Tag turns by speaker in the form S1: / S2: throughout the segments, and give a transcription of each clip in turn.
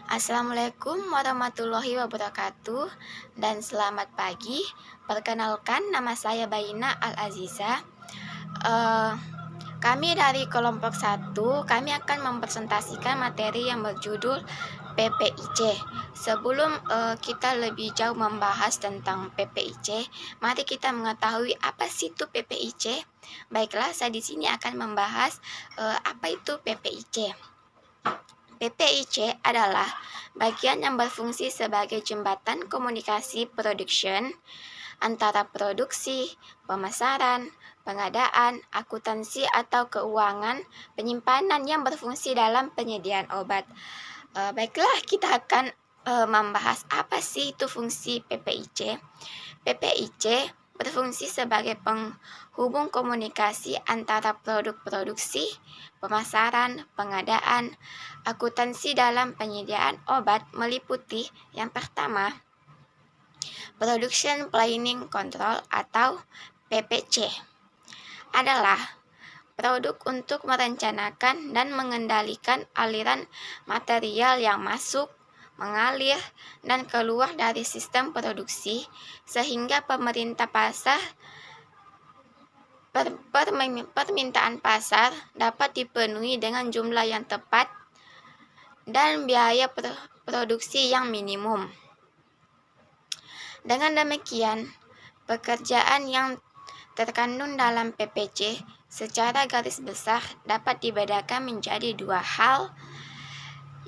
S1: Assalamualaikum warahmatullahi wabarakatuh dan selamat pagi. Perkenalkan, nama saya Baina Al-Aziza. Eh, Kami dari kelompok 1, kami akan mempresentasikan materi yang berjudul PPIC. Sebelum kita lebih jauh membahas tentang PPIC, mari kita mengetahui apa sih itu PPIC. Baiklah, saya di sini akan membahas apa itu PPIC. PPIC adalah bagian yang berfungsi sebagai jembatan komunikasi production antara produksi, pemasaran, pengadaan, akuntansi atau keuangan, penyimpanan yang berfungsi dalam penyediaan obat. Baiklah, kita akan membahas apa sih itu fungsi PPIC. PPIC berfungsi sebagai penghubung komunikasi antara produk produksi, pemasaran, pengadaan, akuntansi dalam penyediaan obat meliputi yang pertama, Production Planning Control atau PPC adalah produk untuk merencanakan dan mengendalikan aliran material yang masuk, mengalir, dan keluar dari sistem produksi sehingga permintaan pasar dapat dipenuhi dengan jumlah yang tepat dan biaya produksi yang minimum. Dengan demikian, pekerjaan yang terkandung dalam PPC secara garis besar dapat dibedakan menjadi dua hal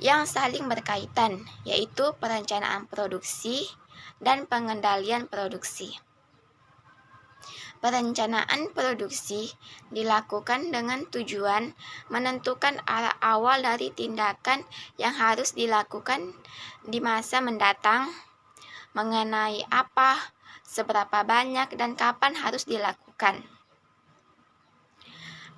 S1: yang saling berkaitan, yaitu perencanaan produksi dan pengendalian produksi. Perencanaan produksi dilakukan dengan tujuan menentukan arah awal dari tindakan yang harus dilakukan di masa mendatang, mengenai apa, seberapa banyak, dan kapan harus dilakukan.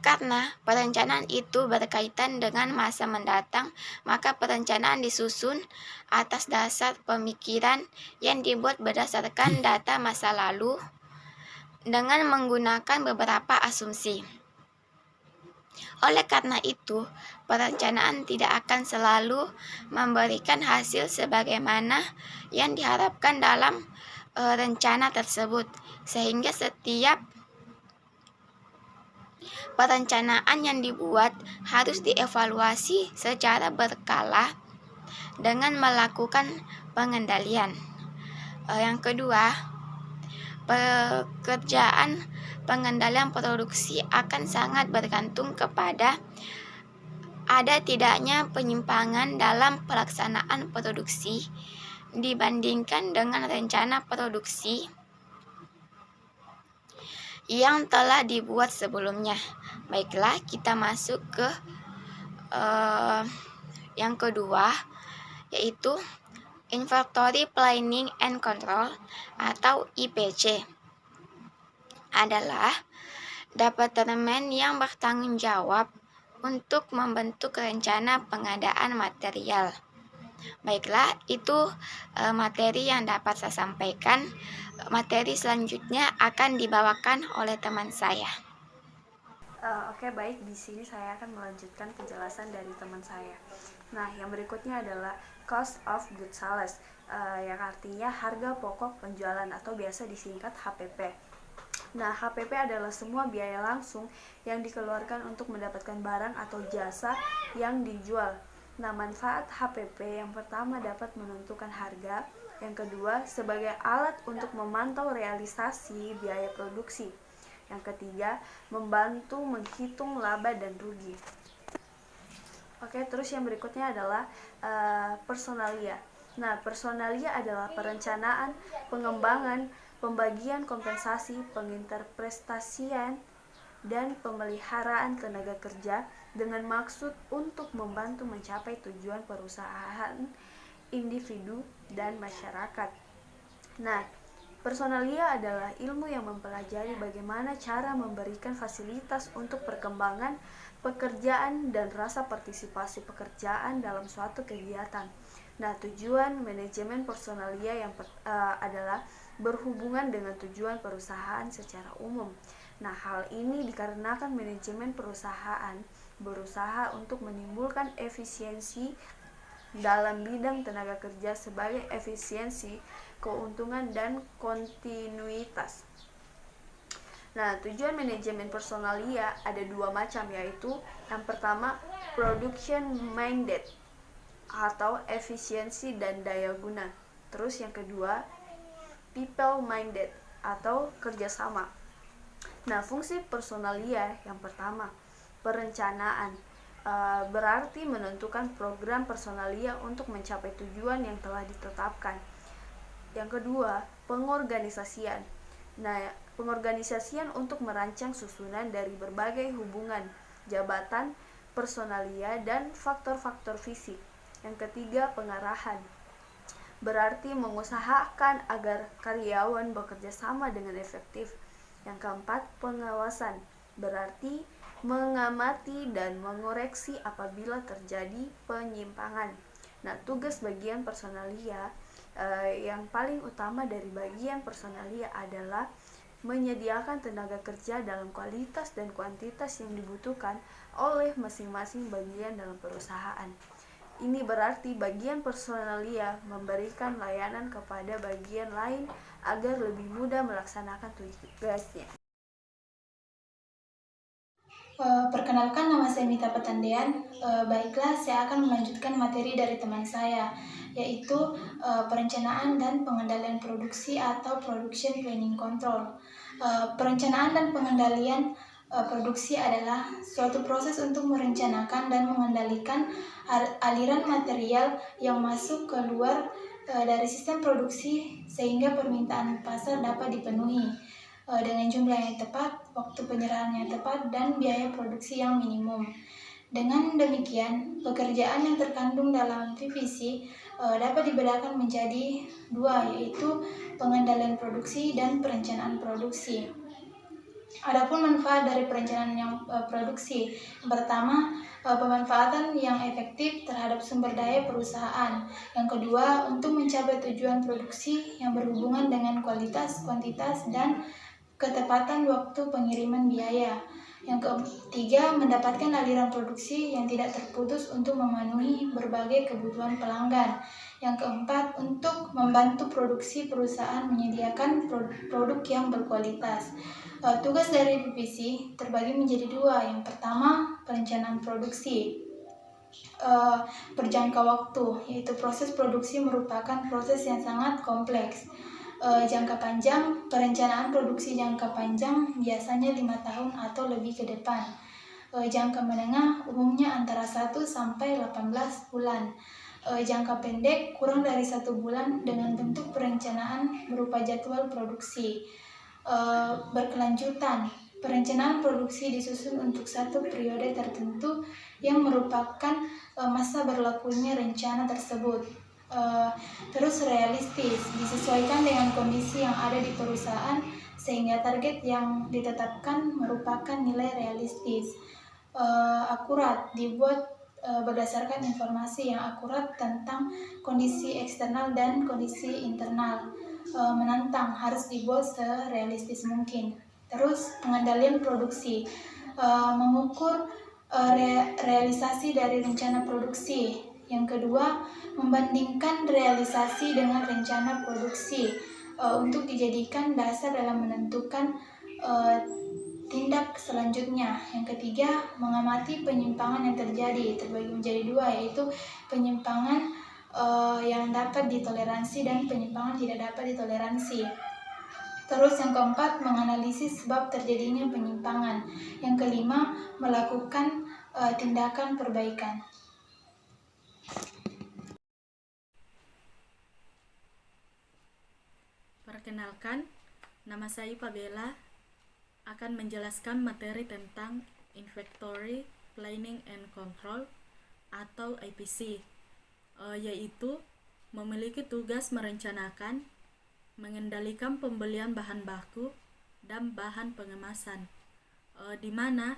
S1: Karena perencanaan itu berkaitan dengan masa mendatang, maka perencanaan disusun atas dasar pemikiran yang dibuat berdasarkan data masa lalu dengan menggunakan beberapa asumsi. Oleh karena itu, perencanaan tidak akan selalu memberikan hasil sebagaimana yang diharapkan dalam rencana tersebut, sehingga setiap perencanaan yang dibuat harus dievaluasi secara berkala dengan melakukan pengendalian. Yang kedua, pekerjaan pengendalian produksi akan sangat bergantung kepada ada tidaknya penyimpangan dalam pelaksanaan produksi dibandingkan dengan rencana produksi yang telah dibuat sebelumnya. Baiklah, kita masuk ke yang kedua, yaitu Inventory Planning and Control atau IPC adalah departemen yang bertanggung jawab untuk membentuk rencana pengadaan material. Baiklah, itu materi yang dapat saya sampaikan. Materi selanjutnya akan dibawakan oleh teman saya.
S2: Oke, baik. Di sini saya akan melanjutkan penjelasan dari teman saya. Nah, yang berikutnya adalah Cost of Goods Sold, yang artinya harga pokok penjualan atau biasa disingkat HPP. Nah, HPP adalah semua biaya langsung yang dikeluarkan untuk mendapatkan barang atau jasa yang dijual. Nah, manfaat HPP yang pertama dapat menentukan harga, yang kedua sebagai alat untuk memantau realisasi biaya produksi, yang ketiga membantu menghitung laba dan rugi. Oke, terus yang berikutnya adalah personalia. Nah, personalia adalah perencanaan, pengembangan, pembagian kompensasi, penginterpretasian, dan pemeliharaan tenaga kerja dengan maksud untuk membantu mencapai tujuan perusahaan, individu, dan masyarakat. Nah, personalia adalah ilmu yang mempelajari bagaimana cara memberikan fasilitas untuk perkembangan pekerjaan dan rasa partisipasi pekerjaan dalam suatu kegiatan. Nah, tujuan manajemen personalia adalah berhubungan dengan tujuan perusahaan secara umum. Nah, hal ini dikarenakan manajemen perusahaan berusaha untuk menimbulkan efisiensi dalam bidang tenaga kerja sebagai efisiensi, keuntungan, dan kontinuitas. Nah, tujuan manajemen personalia ada dua macam, yaitu yang pertama production minded atau efisiensi dan daya guna. Terus yang kedua people minded atau kerjasama. Nah, fungsi personalia yang pertama perencanaan, berarti menentukan program personalia untuk mencapai tujuan yang telah ditetapkan. Yang kedua pengorganisasian. Nah, pengorganisasian untuk merancang susunan dari berbagai hubungan, jabatan, personalia, dan faktor-faktor fisik. Yang ketiga pengarahan, berarti mengusahakan agar karyawan bekerja sama dengan efektif. Yang keempat pengawasan, berarti mengamati dan mengoreksi apabila terjadi penyimpangan. Nah, tugas bagian personalia yang paling utama dari bagian personalia adalah menyediakan tenaga kerja dalam kualitas dan kuantitas yang dibutuhkan oleh masing-masing bagian dalam perusahaan. Ini berarti bagian personalia memberikan layanan kepada bagian lain agar lebih mudah melaksanakan tugasnya.
S3: Perkenalkan, nama saya Mita Petandean. Baiklah, saya akan melanjutkan materi dari teman saya, yaitu perencanaan dan pengendalian produksi atau production planning control. Perencanaan dan pengendalian produksi adalah suatu proses untuk merencanakan dan mengendalikan aliran material yang masuk keluar dari sistem produksi sehingga permintaan pasar dapat dipenuhi dengan jumlah yang tepat, waktu penyerahan yang tepat, dan biaya produksi yang minimum. Dengan demikian, pekerjaan yang terkandung dalam PPC dapat dibedakan menjadi dua, yaitu pengendalian produksi dan perencanaan produksi. Adapun manfaat dari perencanaan yang produksi, yang pertama, pemanfaatan yang efektif terhadap sumber daya perusahaan. Yang kedua, untuk mencapai tujuan produksi yang berhubungan dengan kualitas, kuantitas, dan ketepatan waktu pengiriman biaya. Yang ketiga, mendapatkan aliran produksi yang tidak terputus untuk memenuhi berbagai kebutuhan pelanggan. Yang keempat, untuk membantu produksi perusahaan menyediakan produk yang berkualitas. Tugas dari PPC terbagi menjadi dua. Yang pertama, perencanaan produksi berjangka waktu, yaitu proses produksi merupakan proses yang sangat kompleks. Jangka panjang, perencanaan produksi jangka panjang biasanya 5 tahun atau lebih ke depan. Jangka menengah umumnya antara 1 sampai 18 bulan. Jangka pendek kurang dari 1 bulan dengan bentuk perencanaan berupa jadwal produksi. Berkelanjutan, perencanaan produksi disusun untuk satu periode tertentu yang merupakan masa berlakunya rencana tersebut. Terus realistis, disesuaikan dengan kondisi yang ada di perusahaan sehingga target yang ditetapkan merupakan nilai realistis. Akurat, dibuat berdasarkan informasi yang akurat tentang kondisi eksternal dan kondisi internal. Menantang, harus dibuat serealistis mungkin. Terus pengendalian produksi, mengukur realisasi dari rencana produksi. Yang kedua, membandingkan realisasi dengan rencana produksi untuk dijadikan dasar dalam menentukan tindak selanjutnya. Yang ketiga, mengamati penyimpangan yang terjadi, terbagi menjadi dua, yaitu penyimpangan yang dapat ditoleransi dan penyimpangan tidak dapat ditoleransi. Terus yang keempat, menganalisis sebab terjadinya penyimpangan. Yang kelima, melakukan tindakan perbaikan.
S4: Perkenalkan, nama saya Pabela akan menjelaskan materi tentang Inventory Planning and Control atau IPC, yaitu memiliki tugas merencanakan, mengendalikan pembelian bahan baku dan bahan pengemasan, di mana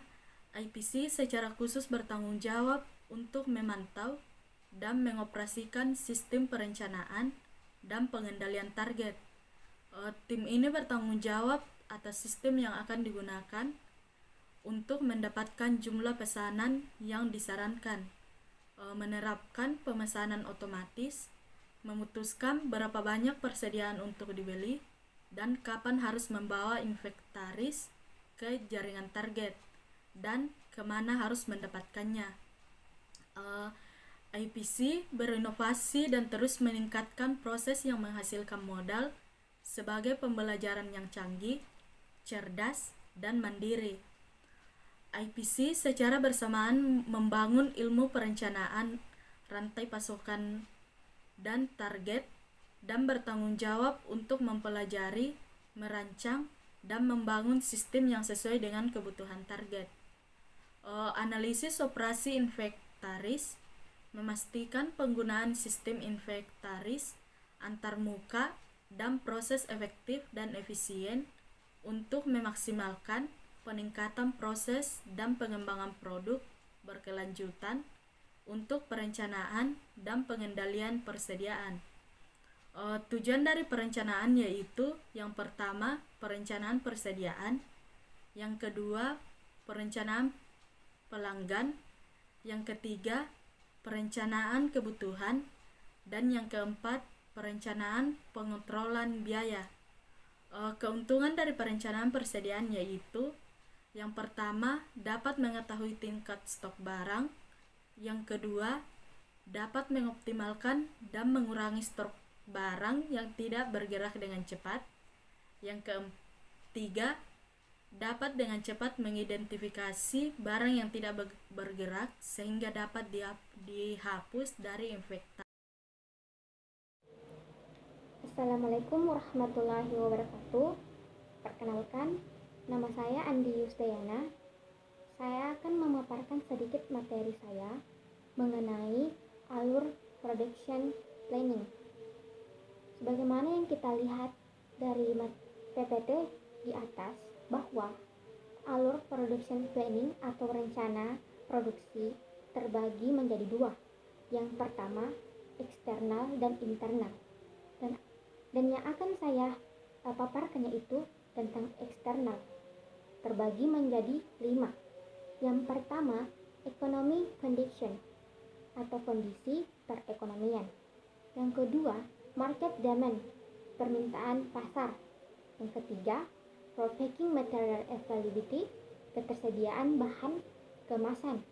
S4: IPC secara khusus bertanggung jawab untuk memantau dan mengoperasikan sistem perencanaan dan pengendalian target. Tim ini bertanggung jawab atas sistem yang akan digunakan untuk mendapatkan jumlah pesanan yang disarankan. menerapkan pemesanan otomatis, memutuskan berapa banyak persediaan untuk dibeli, dan kapan harus membawa inventaris ke jaringan target, dan kemana harus mendapatkannya. IPC berinovasi dan terus meningkatkan proses yang menghasilkan modal sebagai pembelajaran yang canggih, cerdas, dan mandiri. IPC secara bersamaan membangun ilmu perencanaan rantai pasokan dan target, dan bertanggung jawab untuk mempelajari, merancang, dan membangun sistem yang sesuai dengan kebutuhan target. Analisis operasi inventaris memastikan penggunaan sistem inventaris antarmuka dan proses efektif dan efisien untuk memaksimalkan peningkatan proses dan pengembangan produk berkelanjutan untuk perencanaan dan pengendalian persediaan. Tujuan dari perencanaan yaitu yang pertama, perencanaan persediaan, yang kedua, perencanaan pelanggan, yang ketiga, perencanaan kebutuhan, dan yang keempat, perencanaan pengontrolan biaya. Keuntungan dari perencanaan persediaan yaitu yang pertama, dapat mengetahui tingkat stok barang. Yang kedua, dapat mengoptimalkan dan mengurangi stok barang yang tidak bergerak dengan cepat. Yang ketiga, dapat dengan cepat mengidentifikasi barang yang tidak bergerak sehingga dapat dihapus dari inventaris.
S5: Assalamualaikum warahmatullahi wabarakatuh. Perkenalkan, nama saya Andi Yusdayana. Saya akan memaparkan sedikit materi saya mengenai alur production planning. Sebagaimana yang kita lihat dari PPT di atas, bahwa alur production planning atau rencana produksi terbagi menjadi dua. Yang pertama, eksternal dan internal. Dan yang akan saya paparkan yaitu tentang eksternal, terbagi menjadi 5. Yang pertama, economic condition atau kondisi perekonomian. Yang kedua, market demand, permintaan pasar. Yang ketiga, packing material availability, ketersediaan bahan kemasan.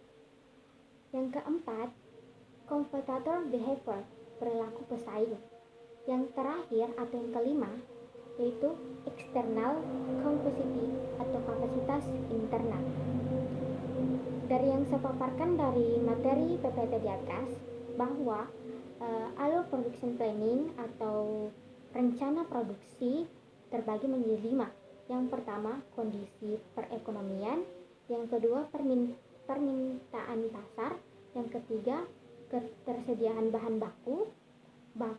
S5: Yang keempat, competitor behavior, perilaku pesaing. Yang terakhir atau yang kelima yaitu external capacity atau kapasitas internal. Dari yang saya paparkan dari materi PPT di atas, bahwa alur production planning atau rencana produksi terbagi menjadi 5. Yang pertama, kondisi perekonomian. Yang kedua, permintaan pasar. Yang ketiga, ketersediaan bahan baku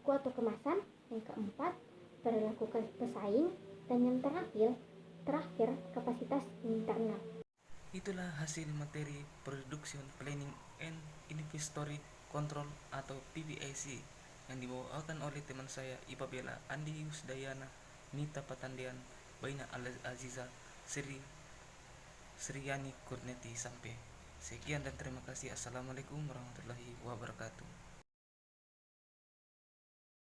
S5: atau kemasan. Yang keempat, perilaku pesaing. Dan yang terakhir kapasitas internal.
S6: Itulah hasil materi Production Planning and Inventory Control atau PPIC yang dibawakan oleh teman saya Ipa Bella, Andi Yusdayana, Mita Patandian, Baina Al-Aziza, Sriyani Kurneti sampai. Sekian dan terima kasih. Assalamualaikum warahmatullahi wabarakatuh.